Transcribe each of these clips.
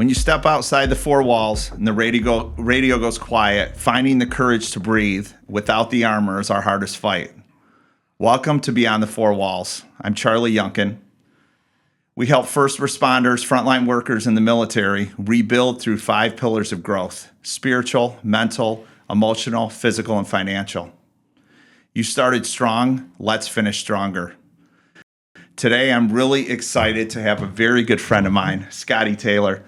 When you step outside the four walls and the radio goes quiet, finding the courage to breathe without the armor is our hardest fight. Welcome to Beyond the Four Walls. I'm Charlie Younkin. We help first responders, frontline workers in the military rebuild through 5 pillars of growth: spiritual, mental, emotional, physical, and financial. You started strong. Let's finish stronger. Today, I'm really excited to have a very good friend of mine, Scotty Taylor,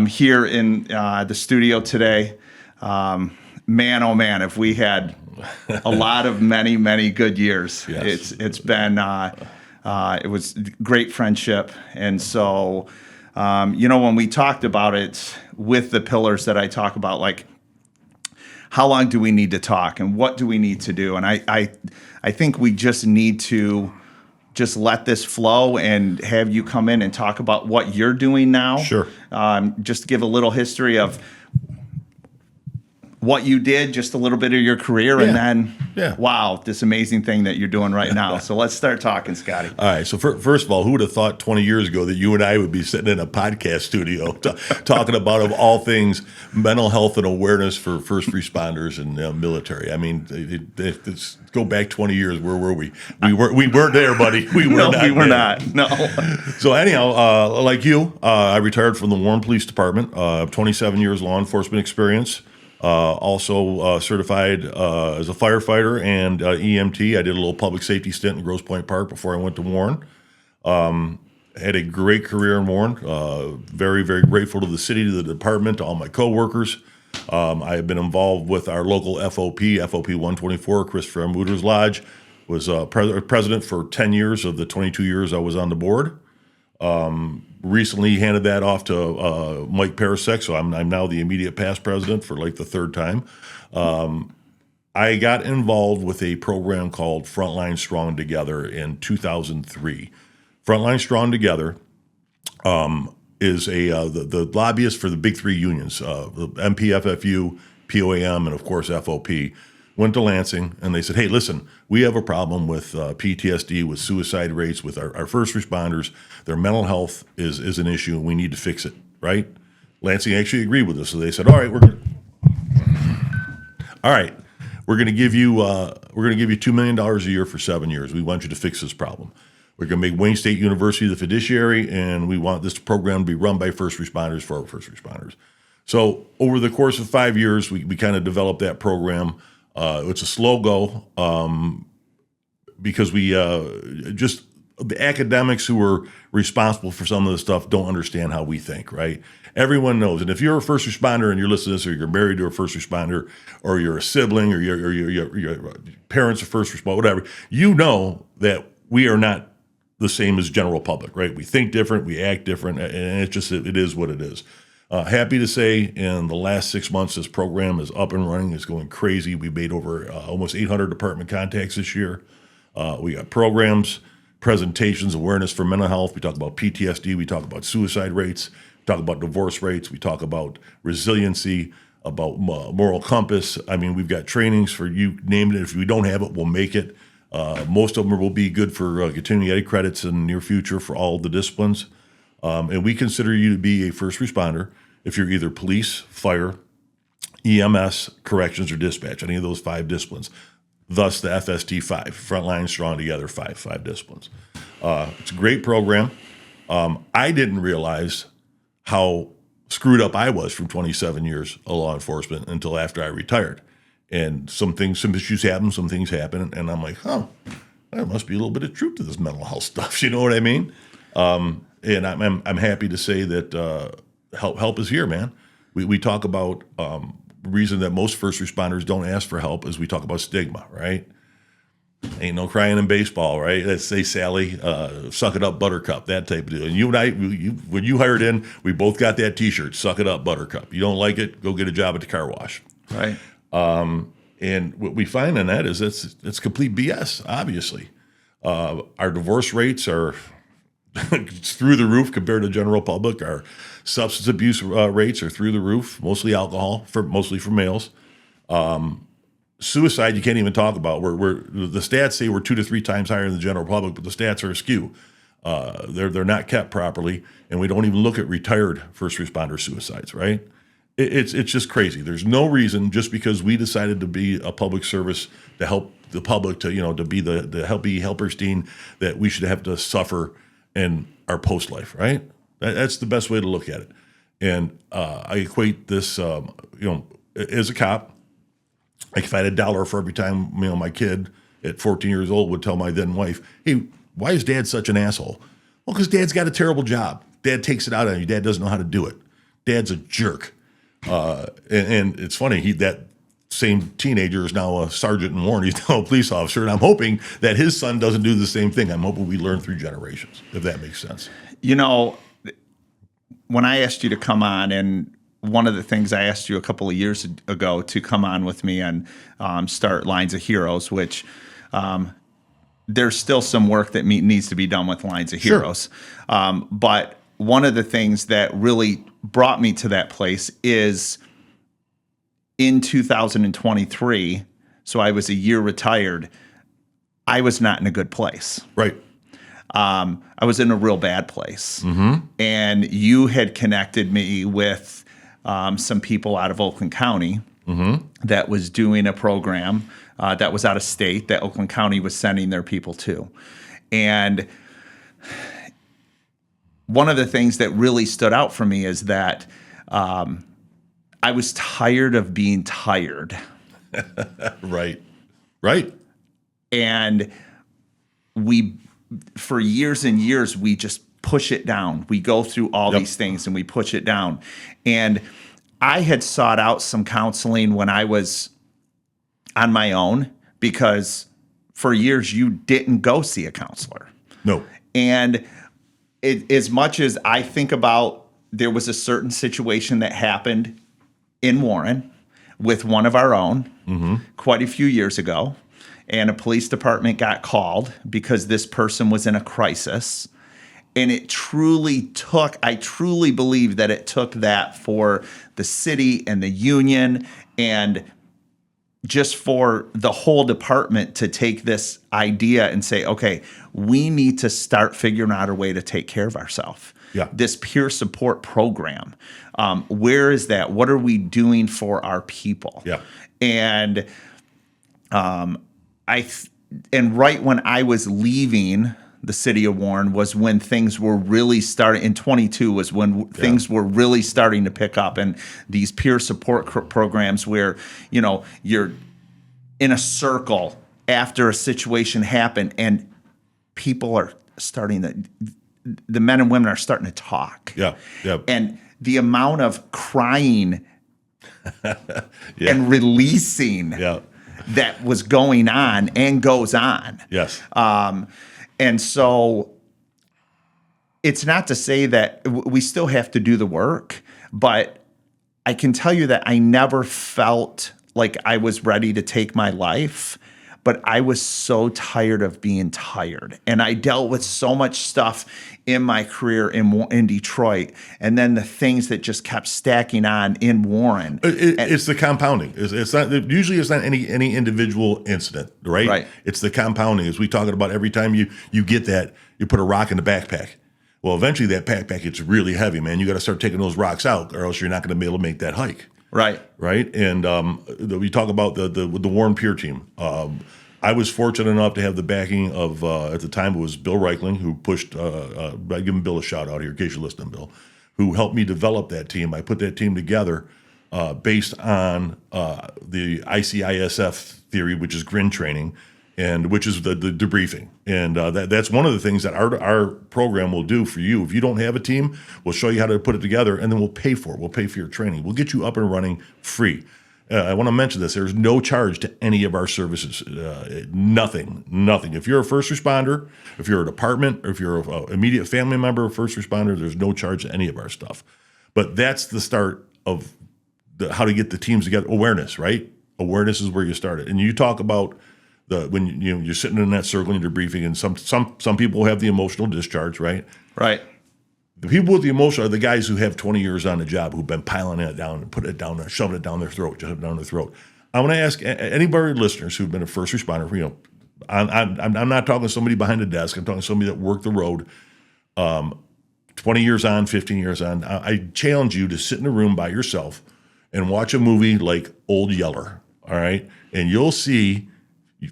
here in the studio today. Man, oh man, if we had a lot of many good years. Yes. It's been, it was great friendship. And so, when we talked about it with the pillars that I talk about, like, how long do we need to talk and what do we need to do? And I think we just need to just let this flow and have you come in and talk about what you're doing now. Sure. Just give a little history of what you did, just a little bit of your career, and then, wow, this amazing thing that you're doing right now. So let's start talking, Scotty. All right. So first of all, who would have thought 20 years ago that you and I would be sitting in a podcast studio talking about, of all things, mental health and awareness for first responders and military? I mean, let's go back 20 years. Where were we? We weren't there, buddy. We were not. No. So anyhow, like you, I retired from the Warren Police Department. 27 years law enforcement experience. Also certified as a firefighter and EMT. I did a little public safety stint in Grosse Pointe Park before I went to Warren. Had a great career in Warren. Very, very grateful to the city, to the department, to all my coworkers. I have been involved with our local FOP 124, Christopher M. Wooter's Lodge. Was president for 10 years of the 22 years I was on the board. Recently handed that off to Mike Parasek, so I'm now the immediate past president for like the third time. I got involved with a program called Frontline Strong Together in 2003. Frontline Strong Together is the lobbyist for the big 3 unions, the MPFFU, POAM, and of course FOP. Went to Lansing, and they said, hey, listen, we have a problem with PTSD, with suicide rates, with our first responders. Their mental health is an issue, and we need to fix it, right? Lansing actually agreed with us, so they said, all right, we're going to give you $2 million a year for 7 years. We want you to fix this problem. We're going to make Wayne State University the fiduciary, and we want this program to be run by first responders for our first responders. So over the course of 5 years, we kind of developed that program. It's a slow go because we just the academics who are responsible for some of the stuff don't understand how we think, right? Everyone knows. And if you're a first responder and you're listening to this, or you're married to a first responder, or you're a sibling, or your parents are first responder, whatever, you know that we are not the same as general public, right? We think different, we act different, and it is what it is. Happy to say in the last 6 months, this program is up and running. It's going crazy. We made over almost 800 department contacts this year. We got programs, presentations, awareness for mental health. We talk about PTSD. We talk about suicide rates. We talk about divorce rates. We talk about resiliency, about moral compass. I mean, we've got trainings for you, name it. If we don't have it, we'll make it. Most of them will be good for continuing ed credits in the near future for all the disciplines. And we consider you to be a first responder if you're either police, fire, EMS, corrections, or dispatch, any of those 5 disciplines. Thus, the FST5, Frontline Strong Together, 5 disciplines. It's a great program. I didn't realize how screwed up I was from 27 years of law enforcement until after I retired. And some issues happen, some things happen, and I'm like, there must be a little bit of truth to this mental health stuff. You know what I mean? And I'm happy to say that help is here, man. We talk about the reason that most first responders don't ask for help is we talk about stigma, right? Ain't no crying in baseball, right? Let's say Sally, suck it up, Buttercup, that type of deal. And you and I, when you hired in, we both got that T-shirt, suck it up, Buttercup. You don't like it, go get a job at the car wash, right? And what we find in that is it's complete BS. Obviously, our divorce rates are through the roof compared to the general public. Our substance abuse rates are through the roof, mostly alcohol, mostly for males. Suicide, you can't even talk about. The stats say we're 2 to 3 times higher than the general public, but the stats are askew. They're not kept properly, and we don't even look at retired first responder suicides, right? It's just crazy. There's no reason just because we decided to be a public service to help the public to be the helperstein that we should have to suffer in our post life, right? That's the best way to look at it. And I equate this, as a cop, like if I had $1 for every time my kid at 14 years old would tell my then wife, "Hey, why is Dad such an asshole?" Well, because Dad's got a terrible job. Dad takes it out on you. Dad doesn't know how to do it. Dad's a jerk. And it's funny, that same teenager is now a sergeant in Warren. He's now a police officer, and I'm hoping that his son doesn't do the same thing. I'm hoping we learn through generations, if that makes sense. When I asked you to come on, and one of the things I asked you a couple of years ago to come on with me and start Lines of Heroes, which there's still some work that needs to be done with Lines of Heroes. But one of the things that really brought me to that place is in 2023, so I was a year retired, I was not in a good place. Right. I was in a real bad place. Mm-hmm. And you had connected me with some people out of Oakland County that was doing a program that was out of state that Oakland County was sending their people to. And one of the things that really stood out for me is that I was tired of being tired. Right. And for years and years, we just push it down. We go through all these things and we push it down. And I had sought out some counseling when I was on my own, because for years you didn't go see a counselor. No. And as much as I think about, there was a certain situation that happened in Warren with one of our own quite a few years ago, and a police department got called because this person was in a crisis. And I truly believe that it took that for the city and the union and just for the whole department to take this idea and say, okay, we need to start figuring out a way to take care of ourselves. Yeah. This peer support program, where is that? What are we doing for our people? Yeah. And right when I was leaving the city of Warren was when things were really starting. In 22 was when things were really starting to pick up, and these peer support programs where you're in a circle after a situation happened, and people are starting to. The men and women are starting to talk. Yeah. And the amount of crying and releasing that was going on and goes on. Yes. And so it's not to say that we still have to do the work, but I can tell you that I never felt like I was ready to take my life, but I was so tired of being tired. And I dealt with so much stuff in my career in Detroit, and then the things that just kept stacking on in Warren. It's the compounding. It's not usually it's not any individual incident, right? Right. It's the compounding. As we talking about, every time you get that, you put a rock in the backpack. Well, eventually that backpack gets really heavy, man. You got to start taking those rocks out, or else you're not going to be able to make that hike. Right. And we talk about the Warren Peer Team. I was fortunate enough to have the backing of, at the time, it was Bill Reichling, who pushed, I give him Bill a shout out here in case you're listening, Bill, who helped me develop that team. I put that team together based on the ICISF theory, which is GRIN training, and which is the debriefing. And that's one of the things that our program will do for you. If you don't have a team, we'll show you how to put it together, and then we'll pay for it. We'll pay for your training. We'll get you up and running free. I want to mention this. There's no charge to any of our services. Nothing. If you're a first responder, if you're a department, or if you're an immediate family member of first responder, there's no charge to any of our stuff. But that's the start of how to get the teams together. Awareness, right? Awareness is where you start it. And you talk about when you're sitting in that circle and you're briefing, and some people have the emotional discharge, right? Right. The people with the emotion are the guys who have 20 years on the job, who've been piling it down and putting it down there, shoving it down their throat, I want to ask anybody, listeners who've been a first responder, I'm not talking to somebody behind the desk. I'm talking to somebody that worked the road. 20 years on, 15 years on, I challenge you to sit in a room by yourself and watch a movie like Old Yeller, all right? And you'll see, you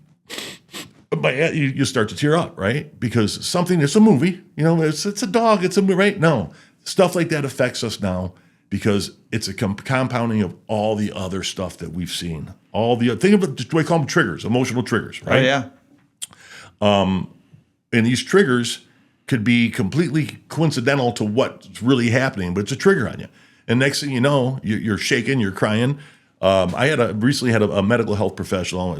start to tear up, right? Because it's a movie, it's a dog, it's a movie, right? No, stuff like that affects us now because it's a compounding of all the other stuff that we've seen. Think of it, we call them triggers, emotional triggers, right? Oh, yeah. And these triggers could be completely coincidental to what's really happening, but it's a trigger on you. And next thing you know, you're shaking, you're crying. I recently had a medical health professional,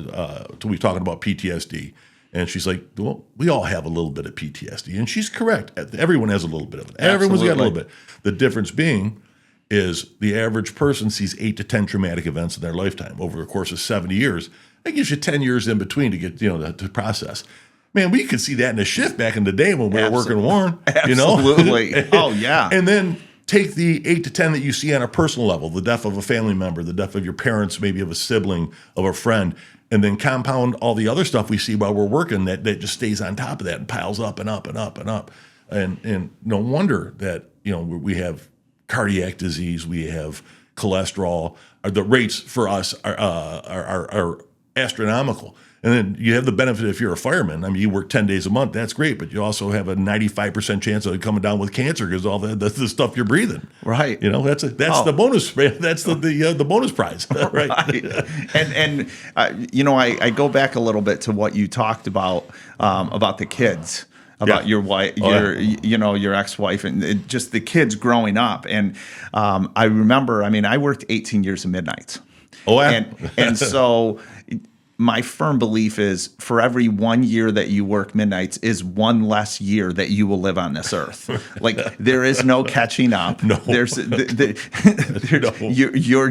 we were talking about PTSD. And she's like, well, we all have a little bit of PTSD. And she's correct. Everyone has a little bit of it. Everyone's got a little bit. The difference being is the average person sees 8 to 10 traumatic events in their lifetime over a course of 70 years. That gives you 10 years in between to get, to process. Man, we could see that in a shift back in the day when we were working Warren. Absolutely. Oh, yeah. And then take the 8 to 10 that you see on a personal level, the death of a family member, the death of your parents, maybe of a sibling, of a friend, and then compound all the other stuff we see while we're working that just stays on top of that and piles up and up and up and up. And no wonder that, we have cardiac disease, we have cholesterol. The rates for us are astronomical. And then you have the benefit if you're a fireman. I mean, you work 10 days a month. That's great. But you also have a 95% chance of coming down with cancer because all the stuff you're breathing. Right. That's the bonus. That's the bonus prize. Right. And I go back a little bit to what you talked about the kids. About your wife, your ex-wife, and just the kids growing up. And I remember, I worked 18 years of midnights. Oh, yeah. And so my firm belief is for every 1 year that you work midnights is one less year that you will live on this earth. Like there is no catching up. No. You're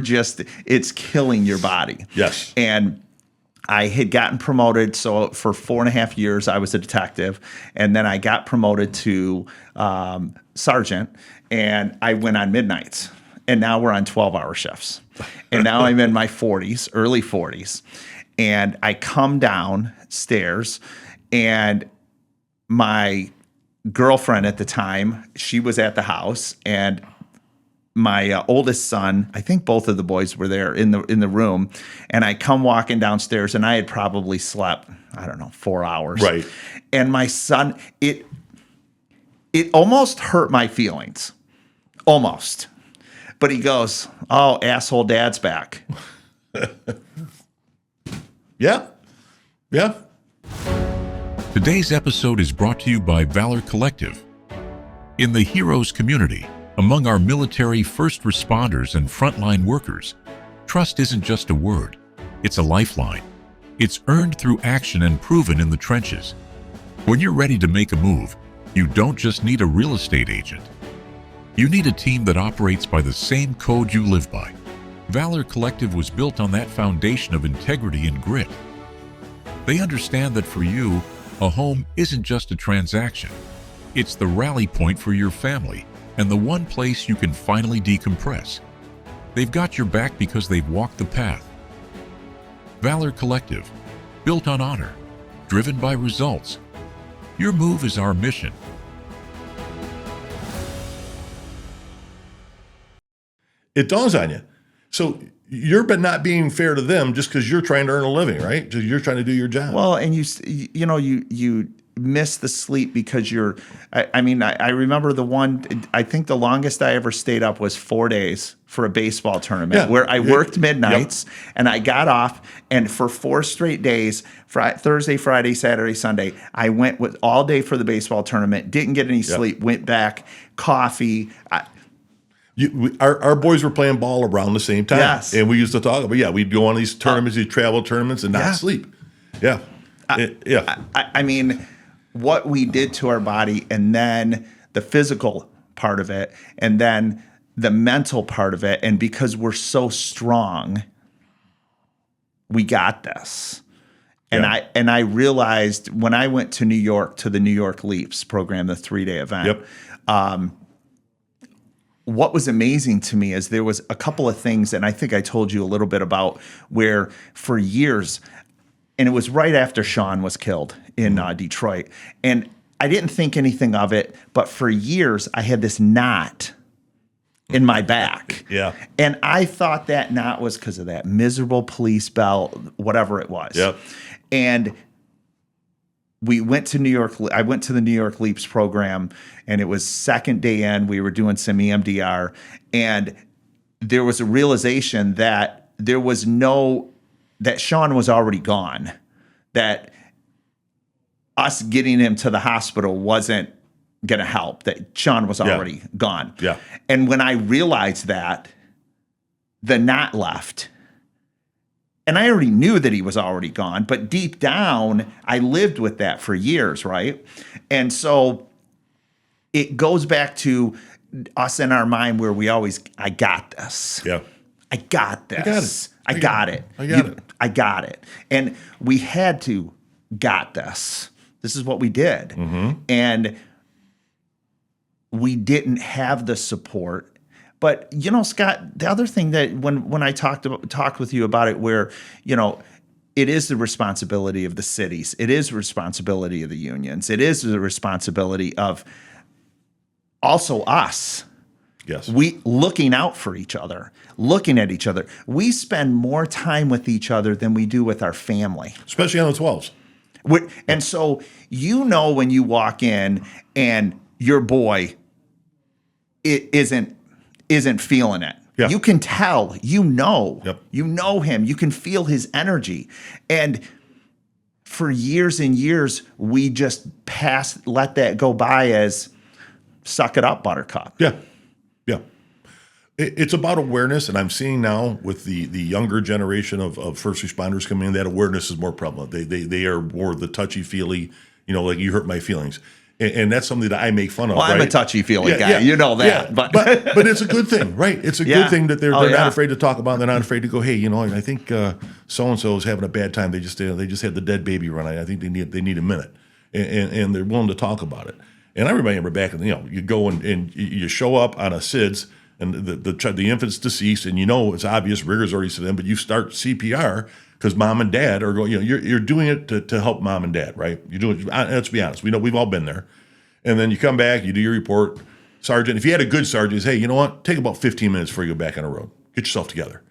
just, it's killing your body. Yes. And I had gotten promoted. So for 4.5 years, I was a detective. And then I got promoted to sergeant, and I went on midnights. And now we're on 12-hour shifts. And now I'm in my 40s, early 40s. And I come downstairs, and my girlfriend at the time, she was at the house, and my oldest son, I think both of the boys were there in the room, and I come walking downstairs, and I had probably slept, 4 hours. Right. And my son, it almost hurt my feelings, almost. But he goes, "Oh, asshole, dad's back." Yeah. Yeah. Today's episode is brought to you by Valor Collective. In the heroes community, among our military first responders and frontline workers, trust isn't just a word, it's a lifeline. It's earned through action and proven in the trenches. When you're ready to make a move, you don't just need a real estate agent. You need a team that operates by the same code you live by. Valor Collective was built on that foundation of integrity and grit. They understand that for you, a home isn't just a transaction. It's the rally point for your family and the one place you can finally decompress. They've got your back because they've walked the path. Valor Collective, built on honor, driven by results. Your move is our mission. It dawns on you. So you're not being fair to them just because you're trying to earn a living, right? Just you're trying to do your job. Well, and you miss the sleep because you're. I remember the one. I think the longest I ever stayed up was 4 days for a baseball tournament where I worked midnights and I got off, and for 4 straight days, Thursday, Friday, Saturday, Sunday, I went with all day for the baseball tournament. Didn't get any sleep. Went back, coffee. Our boys were playing ball around the same time. Yes. And we used to talk about, we'd go on these tournaments, these travel tournaments, and not sleep. Yeah. I mean, what we did to our body, and then the physical part of it, and then the mental part of it. And because we're so strong, we got this. And I realized when I went to New York, to the New York Leaps program, the 3-day event, what was amazing to me is there was a couple of things, and I think I told you a little bit about, where for years, and it was right after Sean was killed in Detroit, and I didn't think anything of it, but for years I had this knot in my back. Yeah. And I thought that knot was because of that miserable police belt, whatever it was. Yep. And we went to New York. I went to the New York Leaps program, and it was second day in. We were doing some EMDR, and there was a realization that that Sean was already gone, that us getting him to the hospital wasn't going to help, that Sean was already gone. Yeah. And when I realized that, the knot left. And I already knew that he was already gone, but deep down, I lived with that for years, right? And so it goes back to us in our mind where we always, I got this. Yeah. I got this. I got it. I got it. And we had to got this. This is what we did. Mm-hmm. And we didn't have the support. But, you know, Scott, the other thing that when I talked with you about it, where, you know, it is the responsibility of the cities. It is the responsibility of the unions. It is the responsibility of also us. Yes. We looking out for each other, looking at each other. We spend more time with each other than we do with our family. Especially on the 12s. And so, you know, when you walk in and your boy isn't feeling it. Yeah. You can tell, you know him, you can feel his energy. And for years and years, we just let that go by as suck it up, buttercup. Yeah. Yeah. It's about awareness, and I'm seeing now with the younger generation of first responders coming in, that awareness is more prevalent. They are more the touchy-feely, you know, like you hurt my feelings. And that's something that I make fun of. Well, I'm right? a touchy-feely guy. Yeah, you know that. Yeah. But but it's a good thing, right? It's a good thing that they're not afraid to talk about. They're not afraid to go, hey, you know, I think so-and-so is having a bad time. They just had the dead baby run. I think they need a minute. And they're willing to talk about it. And I remember back, you know, you go and you show up on a SIDS, and the infant's deceased, and you know it's obvious, rigor's already set in, but you start CPR because mom and dad are going, you know, you're doing it to help mom and dad, right? You're doing it, let's be honest, we know we've all been there. And then you come back, you do your report. Sergeant, if you had a good sergeant, say, hey, you know what? Take about 15 minutes before you go back on the road. Get yourself together.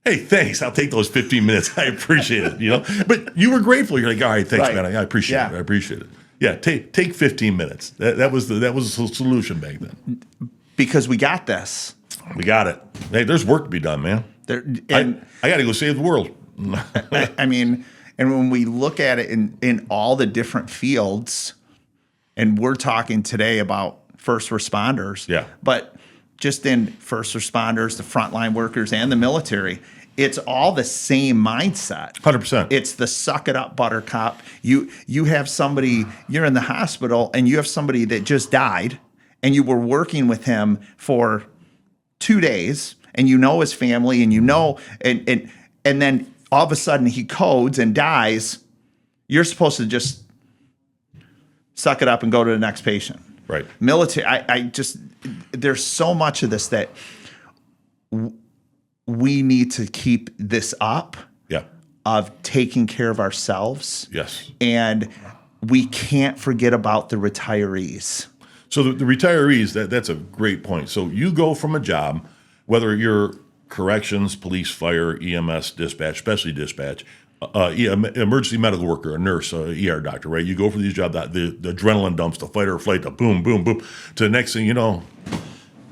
Hey, thanks. I'll take those 15 minutes. I appreciate it, you know? But you were grateful. You're like, all right, thanks, man. I appreciate it. I appreciate it. Yeah, take 15 minutes. That was the solution back then. Because we got this. We got it. Hey, there's work to be done, man. I got to go save the world. I mean, and when we look at it in all the different fields, and we're talking today about first responders, but just in first responders, the frontline workers, and the military, it's all the same mindset. 100%. It's the suck it up, buttercup. You have somebody, you're in the hospital, and you have somebody that just died, and you were working with him for 2 days, and you know his family, and you know, and then all of a sudden he codes and dies. You're supposed to just suck it up and go to the next patient. Right. Military, there's so much of this that we need to keep this up. Yeah. Of taking care of ourselves. Yes. And we can't forget about the retirees. So the retirees, that's a great point. So you go from a job, whether you're corrections, police, fire, EMS, dispatch, especially dispatch, emergency medical worker, a nurse, ER doctor, right? You go for these jobs, the adrenaline dumps, the fight or flight, the boom, boom, boom. To the next thing you know,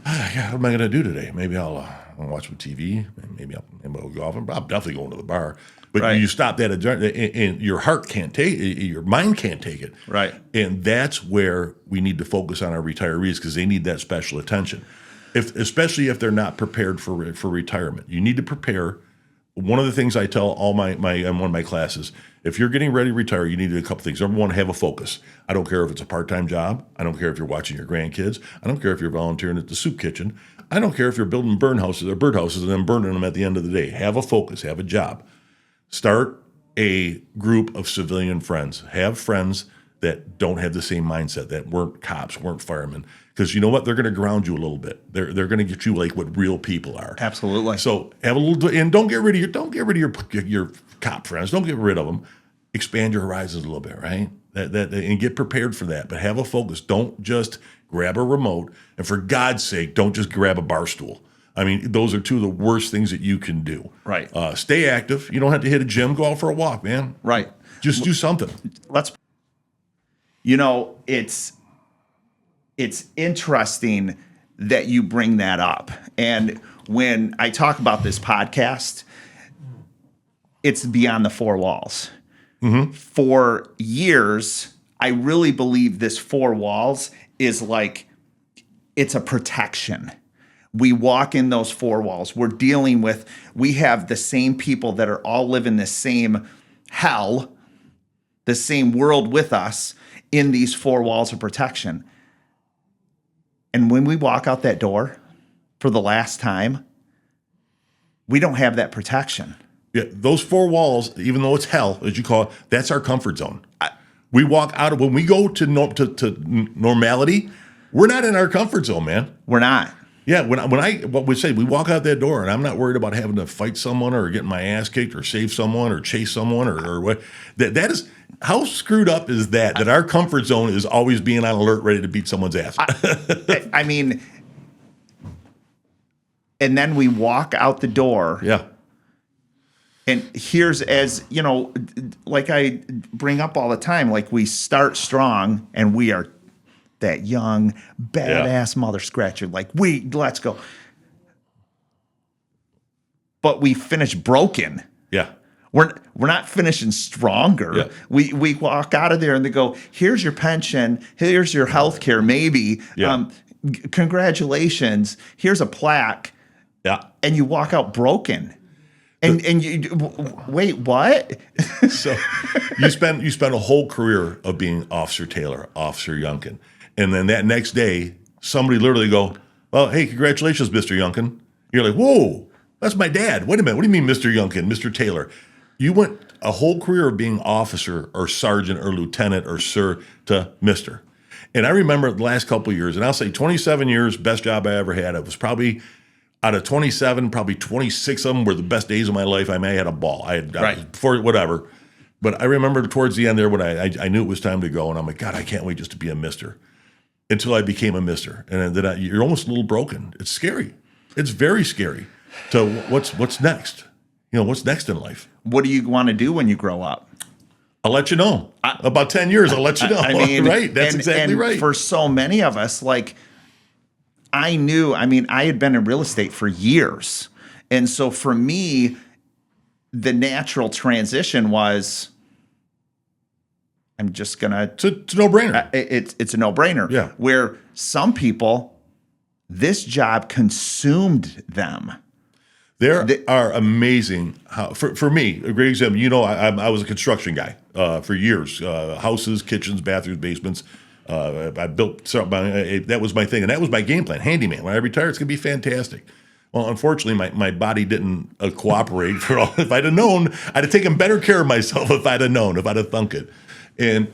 what am I going to do today? Maybe I'll watch some TV. Maybe I'll go off. I'm definitely going to the bar. But you stop that adrenaline, and your heart can't take it, your mind can't take it. Right. And that's where we need to focus on our retirees, because they need that special attention. Especially if they're not prepared for retirement. You need to prepare. One of the things I tell all in one of my classes, if you're getting ready to retire, you need to do a couple things. Number one, have a focus. I don't care if it's a part-time job. I don't care if you're watching your grandkids. I don't care if you're volunteering at the soup kitchen. I don't care if you're building birdhouses and then burning them at the end of the day. Have a focus. Have a job. Start a group of civilian friends. Have friends that don't have the same mindset, that weren't cops, weren't firemen. Because you know what? They're going to ground you a little bit. They're going to get you like what real people are. Absolutely. So have a little, and don't get rid of your cop friends. Don't get rid of them. Expand your horizons a little bit, right? and get prepared for that. But have a focus. Don't just grab a remote, and for God's sake, don't just grab a bar stool. I mean, those are two of the worst things that you can do. Right. Stay active. You don't have to hit a gym. Go out for a walk, man. Right. Just do something. It's interesting that you bring that up. And when I talk about this podcast, it's beyond the four walls. Mm-hmm. For years, I really believe this four walls is like, it's a protection. We walk in those four walls. We have the same people that are all living the same hell, the same world with us in these four walls of protection. And when we walk out that door for the last time, we don't have that protection. Yeah, those four walls, even though it's hell, as you call it, that's our comfort zone. We walk out of, when we go to normality, we're not in our comfort zone, man. We're not. Yeah, what we say, we walk out that door, and I'm not worried about having to fight someone or getting my ass kicked or save someone or chase someone or what. That is, how screwed up is that our comfort zone is always being on alert, ready to beat someone's ass. I mean, and then we walk out the door. Yeah. And here's, as you know, like I bring up all the time, like we start strong and we are that young, badass mother scratcher. Like, let's go. But we finish broken. Yeah. We're not finishing stronger. Yeah. We walk out of there and they go, here's your pension, here's your health care, maybe. Yeah. Congratulations. Here's a plaque. Yeah. And you walk out broken. And you wait, what? So you spent a whole career of being Officer Taylor, Officer Younkin. And then that next day, somebody literally go, well, hey, congratulations, Mr. Younkin. You're like, whoa, that's my dad. Wait a minute. What do you mean, Mr. Younkin, Mr. Taylor? You went a whole career of being officer or sergeant or lieutenant or sir to Mr. And I remember the last couple of years, and I'll say 27 years, best job I ever had. It was probably out of 27, probably 26 of them were the best days of my life. I may have had a ball. I was for whatever. But I remember towards the end there when I knew it was time to go, and I'm like, God, I can't wait just to be a mister. Until I became a mister. And then you're almost a little broken. It's scary. It's very scary. So what's next? You know, what's next in life? What do you want to do when you grow up? I'll let you know. About 10 years, I'll let you know. I mean, right. That's exactly right. For so many of us, like, I had been in real estate for years. And so for me, the natural transition was, I'm just going to... It's a no-brainer. It's a no-brainer. Yeah. Where some people, this job consumed them. There are amazing, for me, a great example, you know, I was a construction guy for years. Houses, kitchens, bathrooms, basements. I built something. That was my thing, and that was my game plan. Handyman. When I retire, it's going to be fantastic. Well, unfortunately, my body didn't cooperate for all. If I'd have known, I'd have taken better care of myself if I'd have known, if I'd have thunk it. And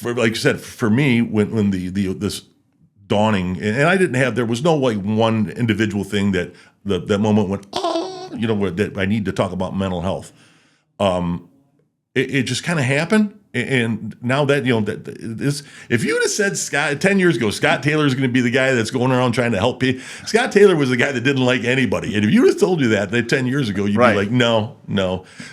like you said, for me, when this dawning, and I didn't have, there was no like one individual thing that that moment went, oh, you know, that I need to talk about mental health. It just kind of happened. And now that, you know, that this, if you would have said 10 years ago, Scott Taylor is going to be the guy that's going around trying to help people. Scott Taylor was the guy that didn't like anybody. And if you would have told you that 10 years ago, you'd be like, no.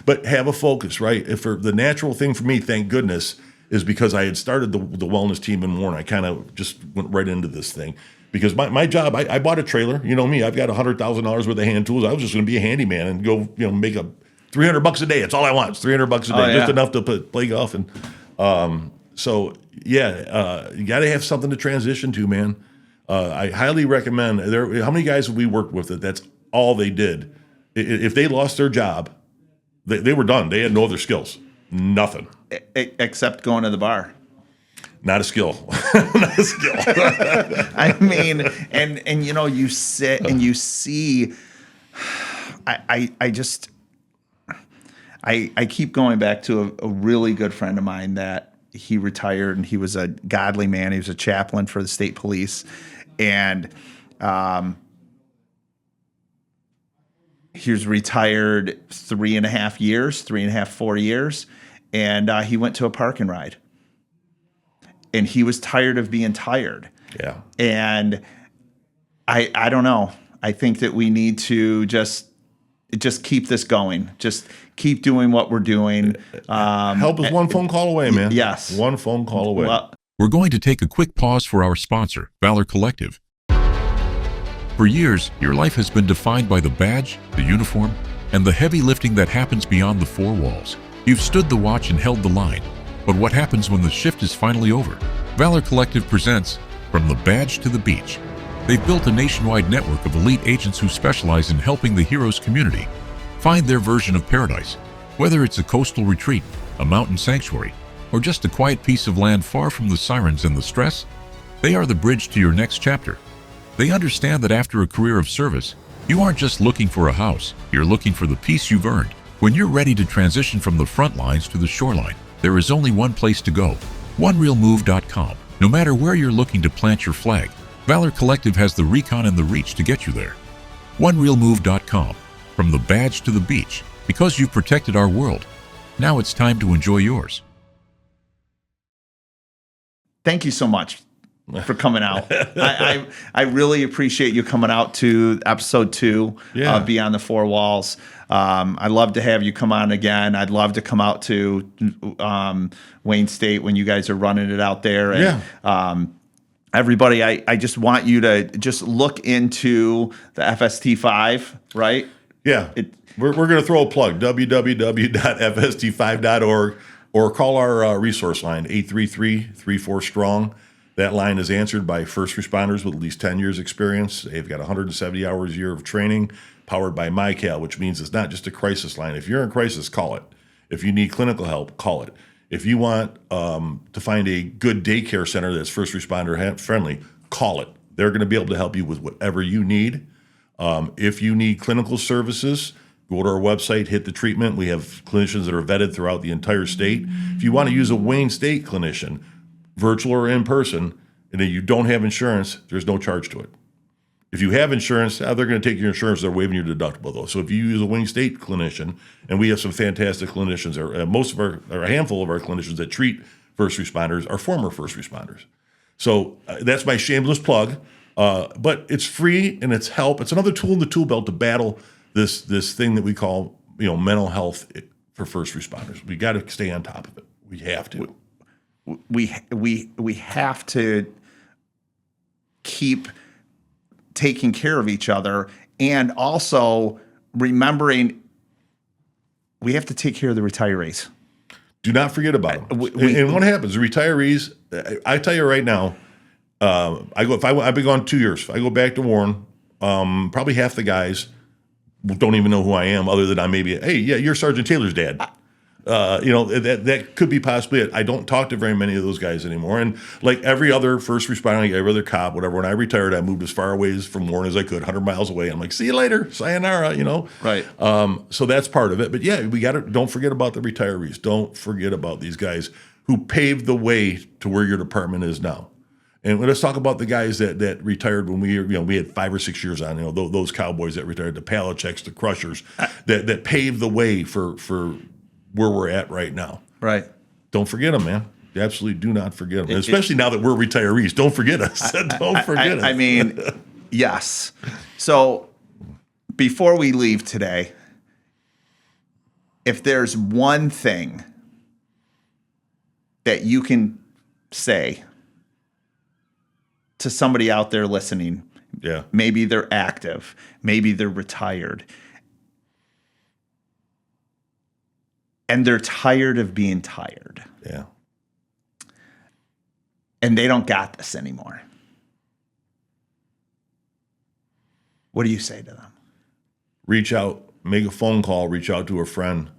But have a focus, right? If for the natural thing for me, thank goodness, is because I had started the wellness team in Warren. I kind of just went right into this thing. Because my job, I bought a trailer. You know me, I've got $100,000 worth of hand tools. I was just going to be a handyman and go, you know, make $300 a day. It's all I want. It's $300 a day, just enough to play golf. And you got to have something to transition to, man. I highly recommend. How many guys have we worked with that's all they did? If they lost their job, they were done. They had no other skills. Nothing. Except going to the bar. Not a skill. Not a skill. I mean, and you know, you sit and you see, I keep going back to a really good friend of mine that he retired, and he was a godly man. He was a chaplain for the state police. And he was retired 3.5 years, 4 years. And he went to a park and ride. and he was tired of being tired. Yeah. And I don't know. I think that we need to just keep this going. Just keep doing what we're doing. Help is one phone call away, man. Yes. One phone call away. Well, We're going to take a quick pause for our sponsor, Valor Collective. For years, your life has been defined by the badge, the uniform, and the heavy lifting that happens beyond the four walls. You've stood the watch and held the line. But what happens when the shift is finally over? Valor Collective presents From the Badge to the Beach. They've built a nationwide network of elite agents who specialize in helping the heroes community find their version of paradise. Whether it's a coastal retreat, a mountain sanctuary, or just a quiet piece of land far from the sirens and the stress, they are the bridge to your next chapter. They understand that after a career of service, you aren't just looking for a house, you're looking for the peace you've earned. When you're ready to transition from the front lines to the shoreline, there is only one place to go, OneRealMove.com. No matter where you're looking to plant your flag, Valor Collective has the recon and the reach to get you there. OneRealMove.com. From the badge to the beach, because you've protected our world. Now it's time to enjoy yours. thank you so much for coming out. I really appreciate you coming out to episode 2 of Beyond the Four Walls. I'd love to have you come on again. I'd love to come out to Wayne State when you guys are running it out there. And, everybody, I just want you to just look into the FST5, right? Yeah. We're going to throw a plug, www.fst5.org, or call our resource line, 833-34-STRONG. That line is answered by first responders with at least 10 years experience. They've got 170 hours a year of training, powered by MyCal, which means it's not just a crisis line. If you're in crisis, call it. If you need clinical help, call it. If you want to find a good daycare center that's first responder friendly, call it. They're going to be able to help you with whatever you need. If you need clinical services, go to our website, hit the treatment. We have clinicians that are vetted throughout the entire state. If you want to use a Wayne State clinician, virtual or in person, and then you don't have insurance, there's no charge to it. If you have insurance, they're going to take your insurance. They're waiving your deductible, though. So if you use a Wayne State clinician, and we have some fantastic clinicians, or a handful of our clinicians that treat first responders are former first responders. So that's my shameless plug. But it's free and it's help. It's another tool in the tool belt to battle this thing that we call mental health for first responders. We got to stay on top of it. We have to. We have to keep taking care of each other, and also remembering we have to take care of the retirees. Do not forget about them. And what happens? The retirees, I tell you right now, I've been gone 2 years. If I go back to Warren, probably half the guys don't even know who I am, other than I maybe, hey, yeah, you're Sergeant Taylor's dad. That could be possibly it. I don't talk to very many of those guys anymore. And like every other first responder, like every other cop, whatever, when I retired, I moved as far away from Warren as I could, 100 miles away. I'm like, see you later, sayonara, Right. So that's part of it. But yeah, don't forget about the retirees. Don't forget about these guys who paved the way to where your department is now. And let's talk about the guys that retired when we had 5 or 6 years on, those cowboys that retired, the Palacheks, the Crushers, that paved the way for where we're at right now. Right. Don't forget them, man. You absolutely do not forget them. Especially now that we're retirees. Don't forget us. Don't forget us. I mean, yes. So before we leave today, if there's one thing that you can say to somebody out there listening, maybe they're active, maybe they're retired, and they're tired of being tired. Yeah. And they don't got this anymore. What do you say to them? Reach out, make a phone call, reach out to a friend.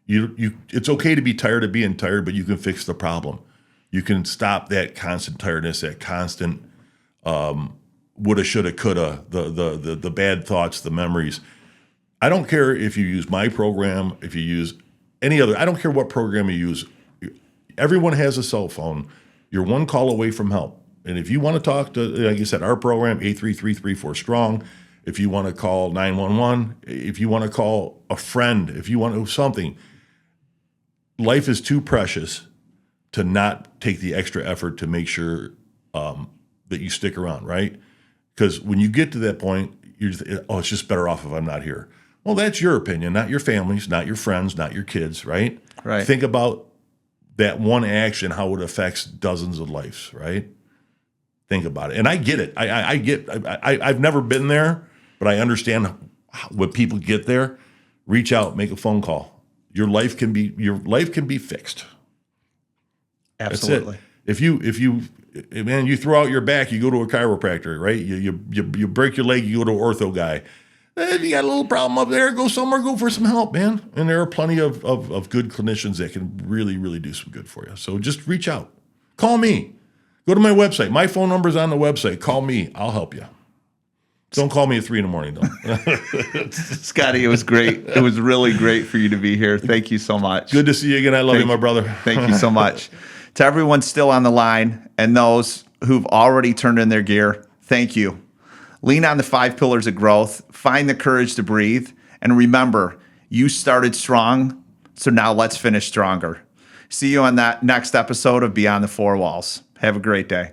It's okay to be tired of being tired, but you can fix the problem. You can stop that constant tiredness, that constant woulda, shoulda, coulda, the bad thoughts, the memories. I don't care if you use my program, if you use any other. I don't care what program you use. Everyone has a cell phone. You're one call away from help. And if you want to talk to, like you said, our program, 833-34-STRONG. If you want to call 911, if you want to call a friend, if you want to do something, life is too precious to not take the extra effort to make sure that you stick around, right? Because when you get to that point, you're just, it's just better off if I'm not here. Well, that's your opinion, not your family's, not your friends, not your kids, right? Right. Think about that one action, how it affects dozens of lives, right? Think about it. And I get it. I've never been there, but I understand when people get there. Reach out, make a phone call. Your life can be fixed. Absolutely. That's it. If you throw out your back, you go to a chiropractor, right? You break your leg, you go to an ortho guy. If you got a little problem up there, go somewhere, go for some help, man. And there are plenty of good clinicians that can really, really do some good for you. So just reach out. Call me. Go to my website. My phone number's on the website. Call me. I'll help you. Don't call me at 3 a.m, though. Scotty, it was great. It was really great for you to be here. Thank you so much. Good to see you again. I love you, my brother. Thank you so much. To everyone still on the line and those who've already turned in their gear, thank you. Lean on the 5 pillars of growth, find the courage to breathe, and remember, you started strong, so now let's finish stronger. See you on that next episode of Beyond the Four Walls. Have a great day.